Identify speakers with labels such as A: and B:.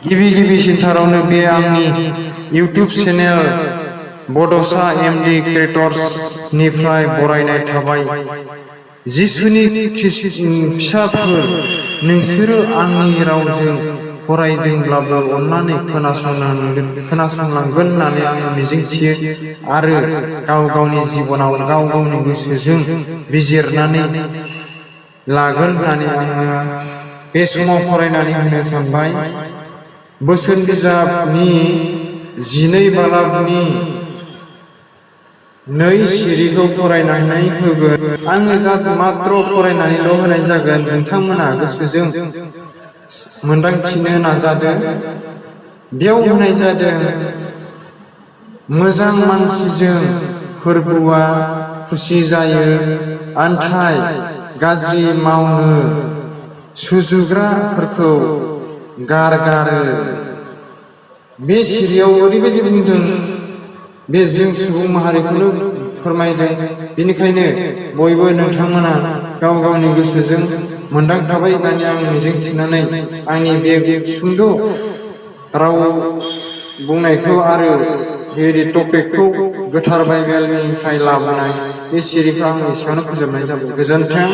A: गिबि सिन्थारावनो बे आंनि इउटिउब चेनेल बड'सा एमडि क्रिएटर्स निफ्राय बरायनाय थाबाय। जिसुनि फिसाफोर, नोंसोरो आंनि रावजों फरायदोंब्लाबो अन्नानै खोनासंलांगोन होननानै आं मिजिंथियो आरो गाव गावनि जिबनाव गाव गावनि गोसोजों बिजिरनानै लागोन होननानै आङो बे समाव फरायनानै होनो सानबाय। बोसोन बिजाबनि 12 बालाबनि 2 सिरिखौ फरायनानै होगोन। आङो मात्र फरायनानैल' होनाय जागोन। नोंथांमोना गोसोजों मोनदांथिनो नाजादो। बेयाव होनाय जादों, मोजां मानसिजों फोरबुआ खुसि जायो, नाथाय गाज्रि मावनो सुजुग्राफोरखौ गारगारो। बे सिरियाव ओरैबायदि बुंदों, बे जों सुबुं माहारिखौनो फोरमायदों। बेनिखायनो बयबो नोंथांमोना गाव गावनि गोसोजों मोनदांखाबाय होननानै आं मिजिंथिनानै आंनि बे सुंद' राव बुंनायखौ आरो बे टपिकखौ गोथार बाइबेलनिफ्राय लाबोनाय बे सिरिखौ आं एसेयावनो फोजोबनाय जाबाय। गोजोन्थों।